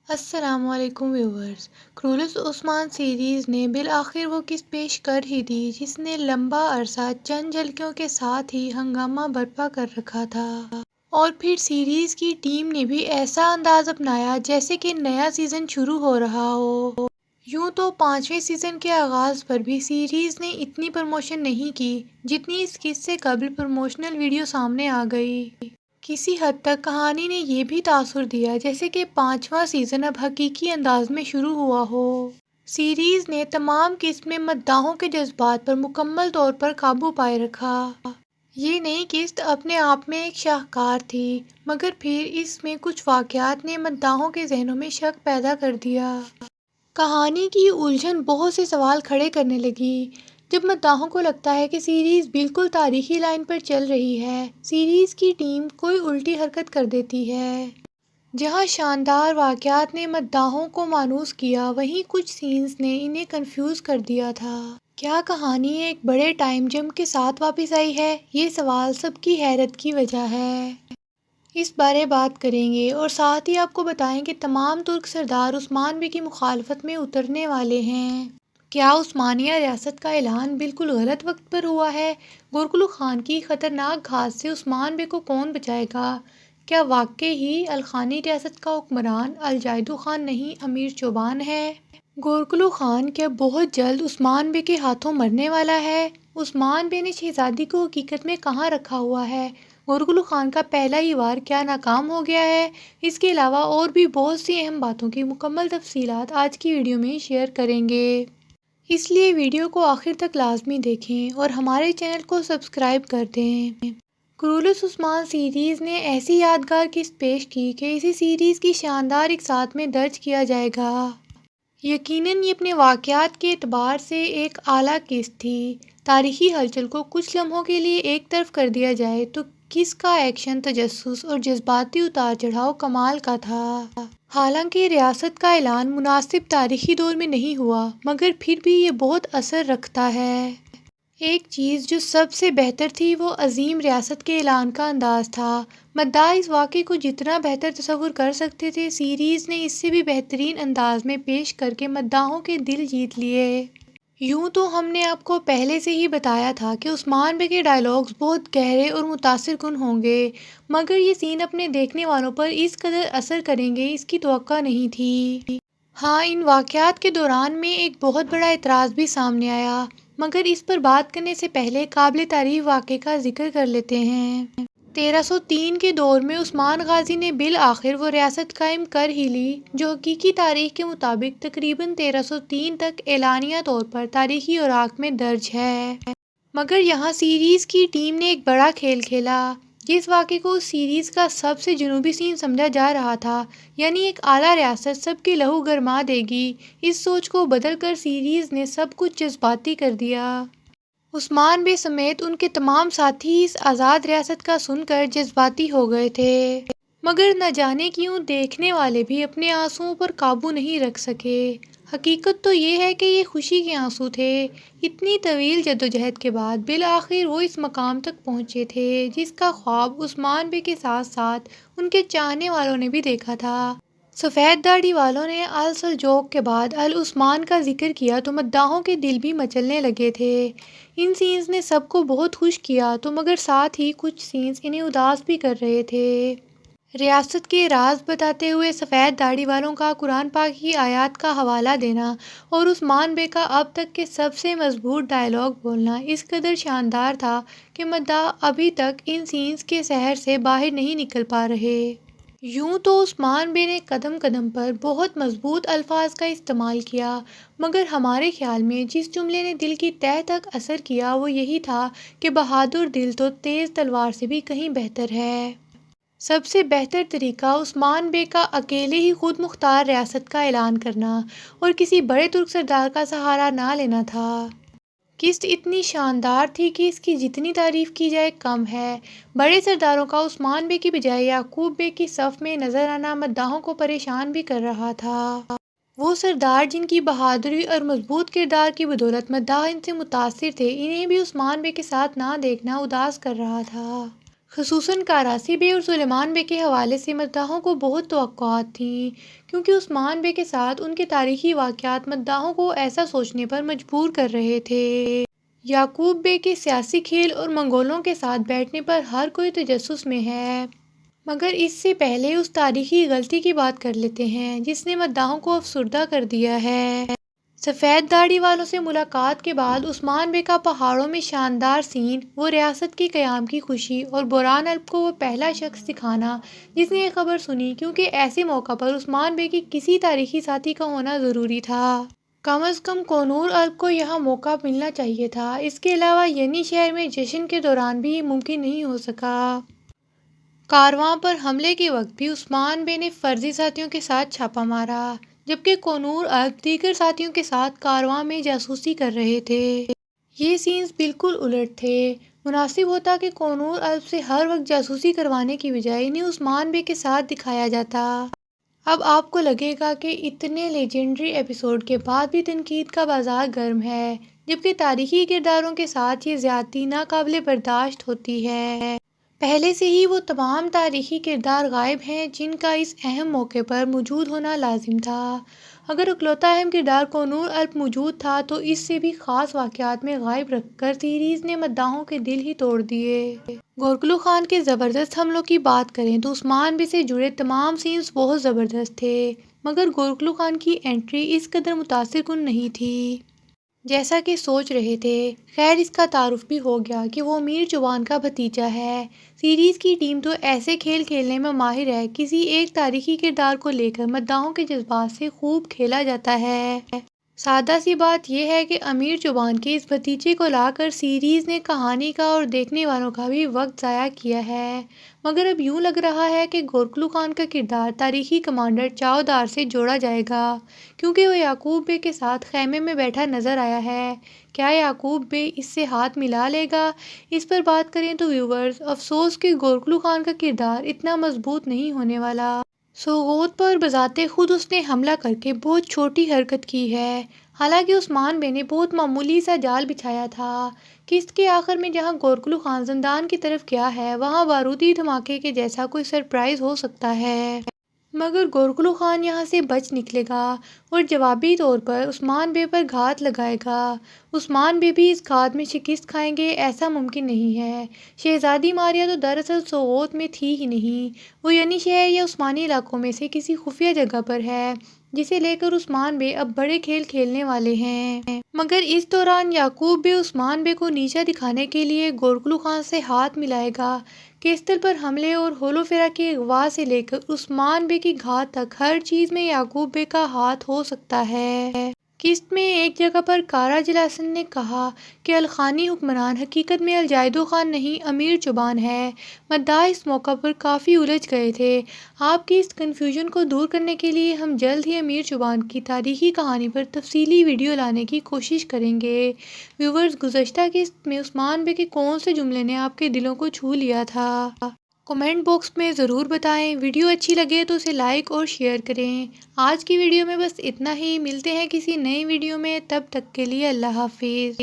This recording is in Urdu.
السلام علیکم ویورز۔ کرولس عثمان سیریز نے بالآخر وہ قسط پیش کر ہی دی جس نے لمبا عرصہ چند جھلکیوں کے ساتھ ہی ہنگامہ برپا کر رکھا تھا، اور پھر سیریز کی ٹیم نے بھی ایسا انداز اپنایا جیسے کہ نیا سیزن شروع ہو رہا ہو۔ یوں تو 5ویں سیزن کے آغاز پر بھی سیریز نے اتنی پروموشن نہیں کی جتنی اس قسط سے قبل پروموشنل ویڈیو سامنے آ گئی۔ کسی حد تک کہانی نے یہ بھی تاثر دیا جیسے کہ 5واں سیزن اب حقیقی انداز میں شروع ہوا ہو۔ سیریز نے تمام قسط میں مداحوں کے جذبات پر مکمل طور پر قابو پائے رکھا۔ یہ نئی قسط اپنے آپ میں ایک شاہکار تھی، مگر پھر اس میں کچھ واقعات نے مداحوں کے ذہنوں میں شک پیدا کر دیا۔ کہانی کی الجھن بہت سے سوال کھڑے کرنے لگی۔ جب مداحوں کو لگتا ہے کہ سیریز بالکل تاریخی لائن پر چل رہی ہے، سیریز کی ٹیم کوئی الٹی حرکت کر دیتی ہے۔ جہاں شاندار واقعات نے مداحوں کو مانوس کیا، وہیں کچھ سینز نے انہیں کنفیوز کر دیا تھا۔ کیا کہانی ایک بڑے ٹائم جمپ کے ساتھ واپس آئی ہے؟ یہ سوال سب کی حیرت کی وجہ ہے۔ اس بارے بات کریں گے اور ساتھ ہی آپ کو بتائیں کہ تمام ترک سردار عثمان بے کی مخالفت میں اترنے والے ہیں۔ کیا عثمانیہ ریاست کا اعلان بالکل غلط وقت پر ہوا ہے؟ گورکلو خان کی خطرناک گھات سے عثمان بے کو کون بچائے گا؟ کیا واقعی ہی الخانی ریاست کا حکمران الجائدو خان نہیں امیر چوبان ہے؟ گورکلو خان کیا بہت جلد عثمان بے کے ہاتھوں مرنے والا ہے؟ عثمان بے نے شہزادی کو حقیقت میں کہاں رکھا ہوا ہے؟ گورکلو خان کا پہلا ہی وار کیا ناکام ہو گیا ہے؟ اس کے علاوہ اور بھی بہت سی اہم باتوں کی مکمل تفصیلات آج کی ویڈیو میں شیئر کریں گے، اس لیے ویڈیو کو آخر تک لازمی دیکھیں اور ہمارے چینل کو سبسکرائب کر دیں۔ کرولس عثمان سیریز نے ایسی یادگار قسط پیش کی کہ اسے سیریز کی شاندار اقساط میں درج کیا جائے گا۔ یقیناً یہ اپنے واقعات کے اعتبار سے ایک اعلیٰ قسط تھی۔ تاریخی ہلچل کو کچھ لمحوں کے لیے ایک طرف کر دیا جائے تو قسط کا ایکشن، تجسس اور جذباتی اتار چڑھاؤ کمال کا تھا۔ حالانکہ ریاست کا اعلان مناسب تاریخی دور میں نہیں ہوا، مگر پھر بھی یہ بہت اثر رکھتا ہے۔ ایک چیز جو سب سے بہتر تھی وہ عظیم ریاست کے اعلان کا انداز تھا۔ مداح اس واقعے کو جتنا بہتر تصور کر سکتے تھے، سیریز نے اس سے بھی بہترین انداز میں پیش کر کے مداحوں کے دل جیت لیے۔ یوں تو ہم نے آپ کو پہلے سے ہی بتایا تھا کہ عثمان بے کے ڈائیلاگز بہت گہرے اور متاثر کن ہوں گے، مگر یہ سین اپنے دیکھنے والوں پر اس قدر اثر کریں گے اس کی توقع نہیں تھی۔ ہاں، ان واقعات کے دوران میں ایک بہت بڑا اعتراض بھی سامنے آیا، مگر اس پر بات کرنے سے پہلے قابل تعریف واقعے کا ذکر کر لیتے ہیں۔ 1303 کے دور میں عثمان غازی نے بالآخر وہ ریاست قائم کر ہی لی جو حقیقی تاریخ کے مطابق تقریباً 1303 تک اعلانیہ طور پر تاریخی اوراق میں درج ہے۔ مگر یہاں سیریز کی ٹیم نے ایک بڑا کھیل کھیلا۔ جس واقعے کو اس سیریز کا سب سے جنوبی سین سمجھا جا رہا تھا، یعنی ایک اعلیٰ ریاست سب کے لہو گرما دے گی، اس سوچ کو بدل کر سیریز نے سب کچھ جذباتی کر دیا۔ عثمان بے سمیت ان کے تمام ساتھی اس آزاد ریاست کا سن کر جذباتی ہو گئے تھے، مگر نہ جانے کیوں دیکھنے والے بھی اپنے آنسوؤں پر قابو نہیں رکھ سکے۔ حقیقت تو یہ ہے کہ یہ خوشی کے آنسو تھے۔ اتنی طویل جدوجہد کے بعد بالآخر وہ اس مقام تک پہنچے تھے جس کا خواب عثمان بے کے ساتھ ساتھ ان کے چاہنے والوں نے بھی دیکھا تھا۔ سفید داڑھی والوں نے السلجوق کے بعد العثمان کا ذکر کیا تو مداحوں کے دل بھی مچلنے لگے تھے۔ ان سینز نے سب کو بہت خوش کیا تو مگر ساتھ ہی کچھ سینز انہیں اداس بھی کر رہے تھے۔ ریاست کے راز بتاتے ہوئے سفید داڑھی والوں کا قرآن پاک کی آیات کا حوالہ دینا اور عثمان بے کا اب تک کے سب سے مضبوط ڈائیلاگ بولنا اس قدر شاندار تھا کہ مداح ابھی تک ان سینز کے سحر سے باہر نہیں نکل پا رہے۔ یوں تو عثمان بے نے قدم قدم پر بہت مضبوط الفاظ کا استعمال کیا، مگر ہمارے خیال میں جس جملے نے دل کی تہہ تک اثر کیا وہ یہی تھا کہ بہادر دل تو تیز تلوار سے بھی کہیں بہتر ہے۔ سب سے بہتر طریقہ عثمان بے کا اکیلے ہی خود مختار ریاست کا اعلان کرنا اور کسی بڑے ترک سردار کا سہارا نہ لینا تھا۔ قسط اتنی شاندار تھی کہ اس کی جتنی تعریف کی جائے کم ہے۔ بڑے سرداروں کا عثمان بے کی بجائے یعقوب بے کی صف میں نظر آنا مداحوں کو پریشان بھی کر رہا تھا۔ وہ سردار جن کی بہادری اور مضبوط کردار کی بدولت مداح ان سے متاثر تھے، انہیں بھی عثمان بے کے ساتھ نہ دیکھنا اداس کر رہا تھا۔ خصوصاً کاراسی بے اور سلیمان بے کے حوالے سے مداحوں کو بہت توقعات تھیں، کیونکہ عثمان بے کے ساتھ ان کے تاریخی واقعات مداحوں کو ایسا سوچنے پر مجبور کر رہے تھے۔ یعقوب بے کے سیاسی کھیل اور منگولوں کے ساتھ بیٹھنے پر ہر کوئی تجسس میں ہے، مگر اس سے پہلے اس تاریخی غلطی کی بات کر لیتے ہیں جس نے مداحوں کو افسردہ کر دیا ہے۔ سفید داڑھی والوں سے ملاقات کے بعد عثمان بے کا پہاڑوں میں شاندار سین، وہ ریاست کے قیام کی خوشی، اور برہان الب کو وہ پہلا شخص دکھانا جس نے یہ خبر سنی، کیونکہ ایسے موقع پر عثمان بے کی کسی تاریخی ساتھی کا ہونا ضروری تھا۔ کم از کم قونور الب کو یہاں موقع ملنا چاہیے تھا۔ اس کے علاوہ ینی شہر میں جشن کے دوران بھی یہ ممکن نہیں ہو سکا۔ کارواں پر حملے کے وقت بھی عثمان بے نے فرضی ساتھیوں کے ساتھ چھاپا مارا، جبکہ قونور الب دیگر ساتھیوں کے ساتھ کارواں میں جاسوسی کر رہے تھے۔ یہ سینز بالکل الٹ تھے۔ مناسب ہوتا کہ قونور الب سے ہر وقت جاسوسی کروانے کی بجائے انہیں عثمان بے کے ساتھ دکھایا جاتا۔ اب آپ کو لگے گا کہ اتنے لیجنڈری ایپیسوڈ کے بعد بھی تنقید کا بازار گرم ہے، جبکہ تاریخی کرداروں کے ساتھ یہ زیادتی ناقابل برداشت ہوتی ہے۔ پہلے سے ہی وہ تمام تاریخی کردار غائب ہیں جن کا اس اہم موقع پر موجود ہونا لازم تھا۔ اگر اکلوتا اہم کردار قونور الب موجود تھا تو اس سے بھی خاص واقعات میں غائب رکھ کر سیریز نے مداحوں کے دل ہی توڑ دیے۔ گورکلو خان کے زبردست حملوں کی بات کریں تو عثمان بے سے جڑے تمام سینز بہت زبردست تھے، مگر گورکلو خان کی انٹری اس قدر متاثر کن نہیں تھی جیسا کہ سوچ رہے تھے۔ خیر، اس کا تعارف بھی ہو گیا کہ وہ امیر چوبان کا بھتیجا ہے۔ سیریز کی ٹیم تو ایسے کھیل کھیلنے میں ماہر ہے، کسی ایک تاریخی کردار کو لے کر مداحوں کے جذبات سے خوب کھیلا جاتا ہے۔ سادہ سی بات یہ ہے کہ امیر چوبان کے اس بھتیجے کو لا کر سیریز نے کہانی کا اور دیکھنے والوں کا بھی وقت ضائع کیا ہے، مگر اب یوں لگ رہا ہے کہ گورکلو خان کا کردار تاریخی کمانڈر چاودار سے جوڑا جائے گا، کیونکہ وہ یعقوب بے کے ساتھ خیمے میں بیٹھا نظر آیا ہے۔ کیا یعقوب بے اس سے ہاتھ ملا لے گا؟ اس پر بات کریں تو ویورز، افسوس کہ گورکلو خان کا کردار اتنا مضبوط نہیں ہونے والا۔ سوغوت پر بذات خود اس نے حملہ کر کے بہت چھوٹی حرکت کی ہے، حالانکہ عثمان بے نے بہت معمولی سا جال بچھایا تھا۔ قسط کے آخر میں جہاں گورکلو خان زندان کی طرف گیا ہے وہاں بارودی دھماکے کے جیسا کوئی سرپرائز ہو سکتا ہے، مگر گورکلو خان یہاں سے بچ نکلے گا اور جوابی طور پر عثمان بے پر گھات لگائے گا۔ عثمان بے بھی اس گھات میں شکست کھائیں گے ایسا ممکن نہیں ہے۔ شہزادی ماریہ تو دراصل سوغوت میں تھی ہی نہیں، وہ ینی شہر یا عثمانی علاقوں میں سے کسی خفیہ جگہ پر ہے جسے لے کر عثمان بے اب بڑے کھیل کھیلنے والے ہیں۔ مگر اس دوران یعقوب بے عثمان بے کو نیچا دکھانے کے لیے گورکلو خان سے ہاتھ ملائے گا۔ کیسٹل پر حملے اور ہولوفیرا کے اغوا سے لے کر عثمان بے کی گھات تک ہر چیز میں یعقوب بے کا ہاتھ ہو سکتا ہے۔ قسط میں ایک جگہ پر کارا جلاسن نے کہا کہ الخانی حکمران حقیقت میں الجائدو خان نہیں امیر چوبان ہے۔ مداح اس موقع پر کافی الجھ گئے تھے۔ آپ کی اس کنفیوژن کو دور کرنے کے لیے ہم جلد ہی امیر چوبان کی تاریخی کہانی پر تفصیلی ویڈیو لانے کی کوشش کریں گے۔ ویورز، گزشتہ قسط میں عثمان بے کے کون سے جملے نے آپ کے دلوں کو چھو لیا تھا؟ کمنٹ باکس میں ضرور بتائیں۔ ویڈیو اچھی لگے تو اسے لائک اور شیئر کریں۔ آج کی ویڈیو میں بس اتنا ہی، ملتے ہیں کسی نئی ویڈیو میں، تب تک کے لیے اللہ حافظ۔